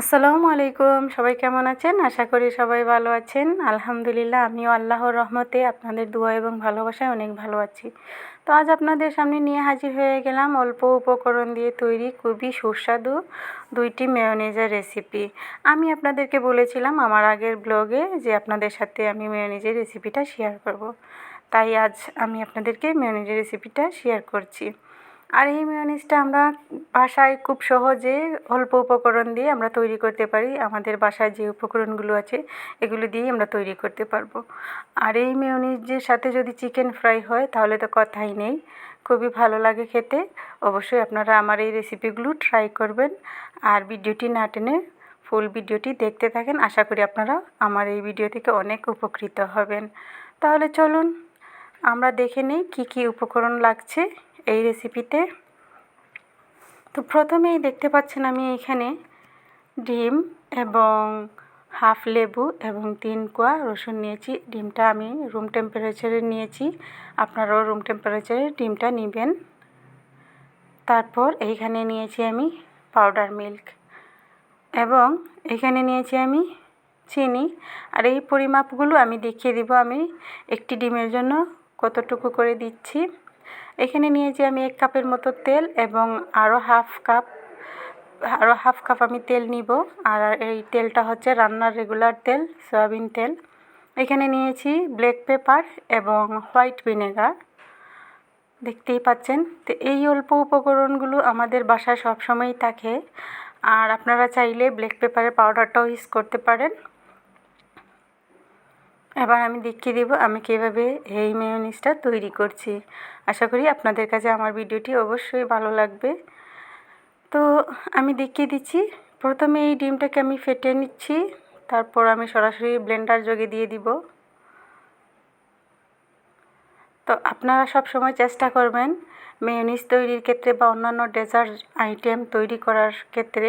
আসসালামু আলাইকুম। সবাই কেমন আছেন? আশা করি সবাই ভালো আছেন। আলহামদুলিল্লাহ আমিও আল্লাহর রহমতে আপনাদের দোয়া এবং ভালোবাসায় অনেক ভালো আছি। তো আজ আপনাদের সামনে নিয়ে হাজির হয়ে গেলাম অল্প উপকরণ দিয়ে তৈরি খুবই সুস্বাদু ২টি মেয়োনিজের রেসিপি। আমি আপনাদেরকে বলেছিলাম আমার আগের ব্লগে যে আপনাদের সাথে আমি মেয়োনিজের রেসিপিটা শেয়ার করব। তাই আজ আমি আপনাদেরকে মেয়োনিজের রেসিপিটা শেয়ার করছি। আর এই মেয়োনিজটা আমরা বাসায় খুব সহজে অল্প উপকরণ দিয়ে আমরা তৈরি করতে পারি। আমাদের বাসায় যে উপকরণগুলো আছে এগুলো দিয়েই আমরা তৈরি করতে পারবো। আর এই মেয়োনিজের সাথে যদি চিকেন ফ্রাই হয় তাহলে তো কথাই নেই, খুবই ভালো লাগে খেতে। অবশ্যই আপনারা আমার এই রেসিপিগুলো ট্রাই করবেন আর ভিডিওটি না টেনে ফুল ভিডিওটি দেখতে থাকেন। আশা করি আপনারা আমার এই ভিডিও থেকে অনেক উপকৃত হবেন। তাহলে চলুন আমরা দেখে নিই কী কী উপকরণ লাগছে এই রেসিপিতে। তো প্রথমেই দেখতে পাচ্ছেন আমি এখানে ডিম এবং হাফ লেবু এবং 3 কোয়া রসুন নিয়েছি। ডিমটা আমি রুম টেম্পারেচারে নিয়েছি, আপনারাও রুম টেম্পারেচারে ডিমটা নেবেন। তারপর এইখানে নিয়েছি আমি পাউডার মিল্ক এবং এখানে নিয়েছি আমি চিনি। আর এই পরিমাপগুলো আমি দেখিয়ে দিব আমি একটি ডিমের জন্য কতটুকু করে দিচ্ছি। এখানে নিয়েছি আমি 1 কাপের মতো তেল এবং আরও হাফ কাপ আমি তেল নিব। আর এই তেলটা হচ্ছে রান্নার রেগুলার তেল, সয়াবিন তেল। এখানে নিয়েছি ব্ল্যাক পেপার এবং হোয়াইট ভিনেগার, দেখতেই পাচ্ছেন। তো এই অল্প উপকরণগুলো আমাদের বাসায় সবসময়ই থাকে, আর আপনারা চাইলে ব্ল্যাক পেপারের পাউডারটাও ইউজ করতে পারেন। এবার আমি দেখিয়ে দেব আমি কীভাবে এই মেয়োনিজটা তৈরি করছি। আশা করি আপনাদের কাছে আমার ভিডিওটি অবশ্যই ভালো লাগবে। তো আমি দেখিয়ে দিচ্ছি। প্রথমে এই ডিমটাকে আমি ফেটে নিচ্ছি, তারপর আমি সরাসরি ব্লেন্ডার জগে দিয়ে দিব। তো আপনারা সব সময় চেষ্টা করবেন মেয়োনিজ তৈরির ক্ষেত্রে বা অন্যান্য ডেজার্ট আইটেম তৈরি করার ক্ষেত্রে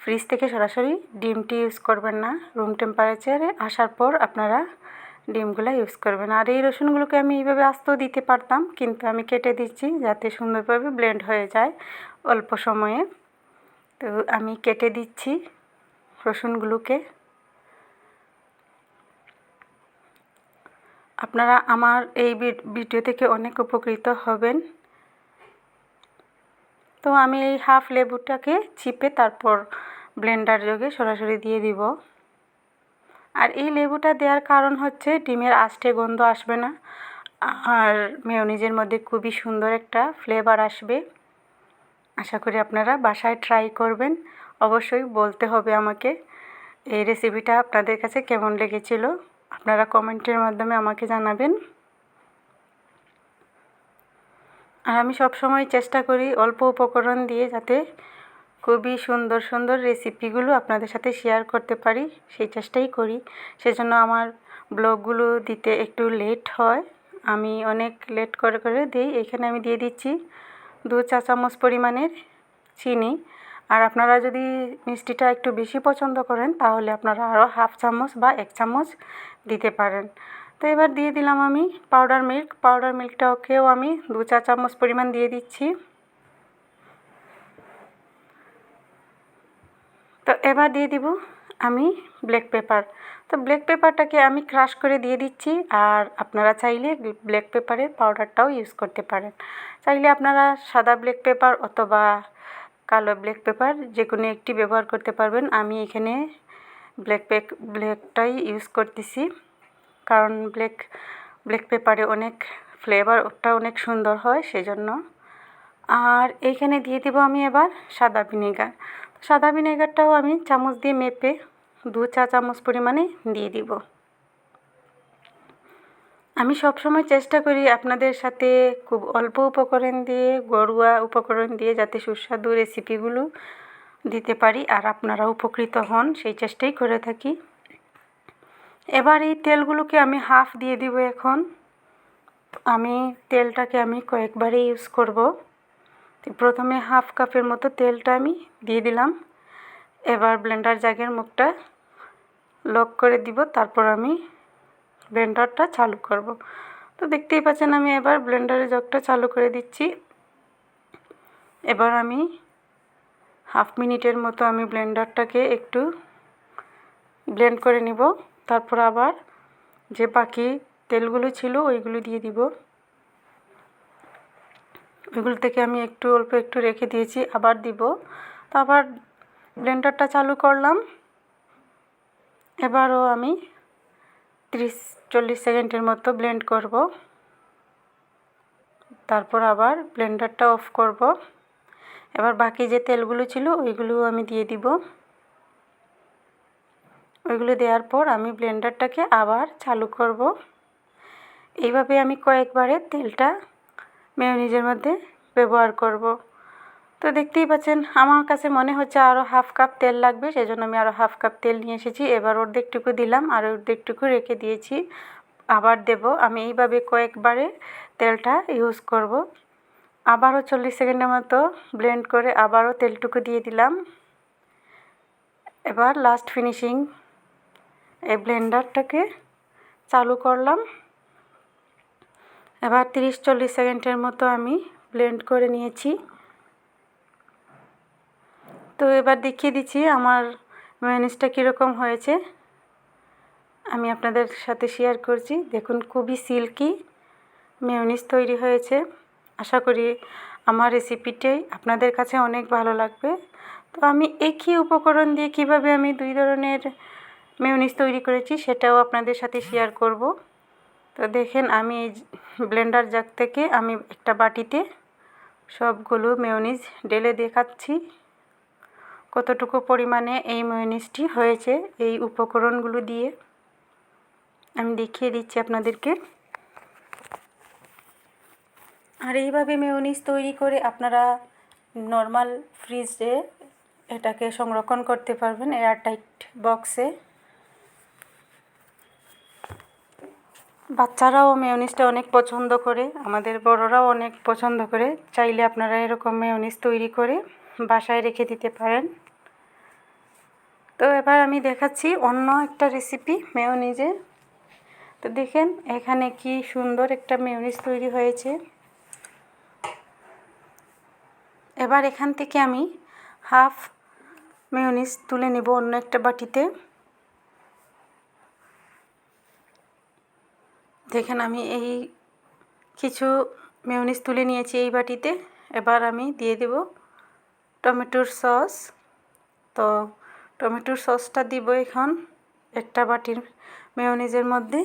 ফ্রিজ থেকে সরাসরি ডিমটি ইউজ করবেন না, রুম টেম্পারেচারে আসার পর আপনারা ডিমগুলো ইউজ করবেন। আর এই রসুনগুলোকে আমি এইভাবে আস্তেও দিতে পারতাম, কিন্তু আমি কেটে দিচ্ছি যাতে সুন্দরভাবে ব্লেন্ড হয়ে যায় অল্প সময়ে। তো আমি কেটে দিচ্ছি রসুনগুলোকে। আপনারা আমার এই ভিডিও থেকে অনেক উপকৃত হবেন। তো আমি এই হাফ লেবুটাকে চিপে তারপর ব্লেন্ডার জগে সরাসরি দিয়ে দিব। আর এই লেবুটা দেওয়ার কারণ হচ্ছে ডিমের আষ্টে গন্ধ আসবে না, আর মেয়োনিজের মধ্যে খুবই সুন্দর একটা ফ্লেভার আসবে। আশা করি আপনারা বাসায় ট্রাই করবেন। অবশ্যই বলতে হবে আমাকে এই রেসিপিটা আপনাদের কাছে কেমন লেগেছিল। আপনারা কমেন্টের মাধ্যমে আমাকে জানাবেন। আর আমি সব সময় চেষ্টা করি অল্প উপকরণ দিয়ে যাতে খুবই সুন্দর সুন্দর রেসিপিগুলো আপনাদের সাথে শেয়ার করতে পারি, সেই চেষ্টাই করি। সেজন্য আমার ব্লগগুলো দিতে একটু লেট হয়, আমি অনেক লেট করে করে দিই। এখানে আমি দিয়ে দিচ্ছি 2 চা চামচ পরিমাণের চিনি। আর আপনারা যদি মিষ্টিটা একটু বেশি পছন্দ করেন তাহলে আপনারা আরও হাফ চামচ বা 1 চামচ দিতে পারেন। তো এবার দিয়ে দিলাম আমি পাউডার মিল্কটাকেও আমি 2 চা চামচ পরিমাণ দিয়ে দিচ্ছি। তো এবার দিয়ে দিব আমি ব্ল্যাক পেপার। তো ব্ল্যাক পেপারটাকে আমি ক্রাশ করে দিয়ে দিচ্ছি। আর আপনারা চাইলে ব্ল্যাক পেপারের পাউডারটাও ইউজ করতে পারেন। চাইলে আপনারা সাদা ব্ল্যাক পেপার অথবা কালো ব্ল্যাক পেপার যে কোনো একটি ব্যবহার করতে পারবেন। আমি এখানে ব্ল্যাকটাই ইউজ করতেছি, কারণ ব্ল্যাক পেপারে অনেক ফ্লেভারটা অনেক সুন্দর হয় সেজন্য। আর এইখানে দিয়ে দেবো আমি এবার সাদা ভিনেগার। সাদা ভিনেগারটাও আমি চামচ দিয়ে মেপে 2 চা চামচ পরিমাণে দিয়ে দিব। আমি সবসময় চেষ্টা করি আপনাদের সাথে খুব অল্প উপকরণ দিয়ে, ঘরোয়া উপকরণ দিয়ে যাতে সুস্বাদু রেসিপিগুলো দিতে পারি আর আপনারা উপকৃত হন, সেই চেষ্টাই করে থাকি। এবার এই তেলগুলোকে আমি হাফ দিয়ে দিব। এখন আমি তেলটাকে আমি কয়েকবারই ইউজ করব। প্রথমে হাফ কাপের মতো তেলটা আমি দিয়ে দিলাম। এবার ব্লেন্ডার জাগের মুখটা লক করে দিব, তারপর আমি ব্লেন্ডারটা চালু করব। তো দেখতেই পাচ্ছেন আমি এবার ব্লেন্ডারের জগটা চালু করে দিচ্ছি। এবার আমি হাফ মিনিটের মতো আমি ব্লেন্ডারটাকে একটু ব্লেন্ড করে নিব। তারপর আবার যে বাকি তেলগুলো ছিল ওইগুলো দিয়ে দিব। ওইগুলো থেকে আমি একটু অল্প একটু রেখে দিয়েছি, আবার দিব। তো আবার ব্লেন্ডারটা চালু করলাম। এবারও আমি 30-40 সেকেন্ডের মতো ব্লেন্ড করব। তারপর আবার ব্লেন্ডারটা অফ করব। এবার বাকি যে তেলগুলো ছিল ওইগুলো আমি দিয়ে দিব। ওইগুলো দেওয়ার পর আমি ব্লেন্ডারটাকে আবার চালু করব। এইভাবে আমি কয়েকবারে তেলটা মেয়োনিজের মধ্যে ব্যবহার করব। তো দেখতেই পাচ্ছেন আমার কাছে মনে হচ্ছে আরও হাফ কাপ তেল লাগবে, সেই জন্য আমি আরও হাফ কাপ তেল নিয়ে এসেছি। এবার অর্ধেকটুকু দিলাম আর অর্ধেকটুকু রেখে দিয়েছি, আবার দেব। আমি এইভাবে কয়েকবারে তেলটা ইউজ করব। আবারও 40 সেকেন্ডের মতো ব্লেন্ড করে আবারও তেলটুকু দিয়ে দিলাম। এবার লাস্ট ফিনিশিং এই ব্লেন্ডারটাকে চালু করলাম। এবার 30-40 সেকেন্ডের মতো আমি ব্লেন্ড করে নিয়েছি। তো এবার দেখিয়ে দিচ্ছি আমার মেয়োনিজটা কীরকম হয়েছে, আমি আপনাদের সাথে শেয়ার করছি। দেখুন খুবই সিল্কি মেয়োনিজ তৈরি হয়েছে। আশা করি আমার রেসিপিটাই আপনাদের কাছে অনেক ভালো লাগবে। তো আমি একই উপকরণ দিয়ে কিভাবে আমি 2 ধরনের মেয়োনিজ তৈরি করেছি সেটাও আপনাদের সাথে শেয়ার করব। তো দেখেন আমি এই ব্লেন্ডার জার থেকে আমি একটা বাটিতে সবগুলো মেয়োনিজ ঢেলে দেখাচ্ছি কতটুকু পরিমাণে এই মেয়োনিজটি হয়েছে। এই উপকরণগুলো দিয়ে আমি দেখিয়ে দিচ্ছি আপনাদেরকে। আর এইভাবে মেয়োনিজ তৈরি করে আপনারা নর্মাল ফ্রিজে এটাকে সংরক্ষণ করতে পারবেন এয়ারটাইট বক্সে। বাচ্চারাও মেয়োনিজটা অনেক পছন্দ করে, আমাদের বড়রাও অনেক পছন্দ করে। চাইলে আপনারা এরকম মেয়োনিজ তৈরি করে বাসায় রেখে দিতে পারেন। তো এবার আমি দেখাচ্ছি অন্য একটা রেসিপি মেয়োনিজের। তো দেখেন এখানে কি সুন্দর একটা মেয়োনিজ তৈরি হয়েছে। এবার এখান থেকে আমি হাফ মেয়োনিজ তুলে নেব অন্য একটা বাটিতে। দেখেন আমি এই কিছু মেয়োনিজ তুলে নিয়েছি এই বাটিতে। এবার আমি দিয়ে দেব টমেটোর সস। তো টমেটোর সসটা দিব এখন একটা বাটির মেয়োনিজের মধ্যে।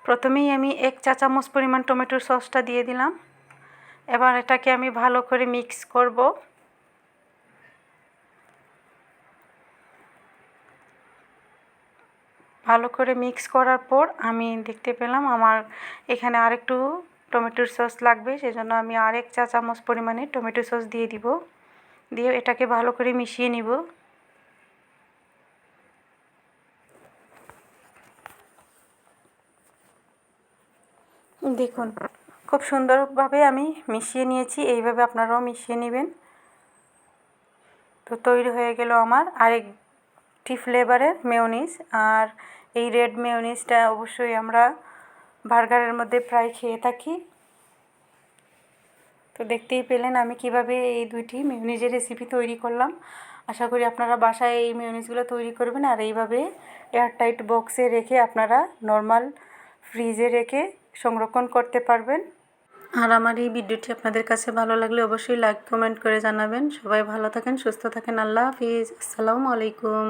প্রথমেই আমি 1 চা চামচ পরিমাণ টমেটোর সসটা দিয়ে দিলাম। এবার এটাকে আমি ভালো করে মিক্স করব। ভালো করে মিক্স করার পর আমি দেখতে পেলাম আমার এখানে আরেকটু টমেটোর সস লাগবে, সেজন্য আমি আর 1 চা চামচ পরিমাণে টমেটো সস দিয়ে দিব। দিয়ে এটাকে ভালো করে মিশিয়ে নিব। দেখুন খুব সুন্দরভাবে আমি মিশিয়ে নিয়েছি, এইভাবে আপনারাও মিশিয়ে নেবেন। তো তৈরি হয়ে গেল আমার আরেকটি ফ্লেভারের মেয়োনিজ। আর এই রেড মেয়োনিজটা অবশ্যই আমরা বার্গারের মধ্যে প্রায় খেয়ে থাকি। তো দেখতেই পেলেন আমি কিভাবে এই 2টি মেয়োনিজের রেসিপি তৈরি করলাম। আশা করি আপনারা বাসায় এই মেয়োনিজগুলো তৈরি করবেন আর এইভাবে এয়ারটাইট বক্সে রেখে আপনারা নর্মাল ফ্রিজে রেখে সংরক্ষণ করতে পারবেন। আর আমার এই ভিডিওটি আপনাদের কাছে ভালো লাগলে অবশ্যই লাইক কমেন্ট করে জানাবেন। সবাই ভালো থাকেন, সুস্থ থাকেন। আল্লাহ হাফিজ। আসসালামু আলাইকুম।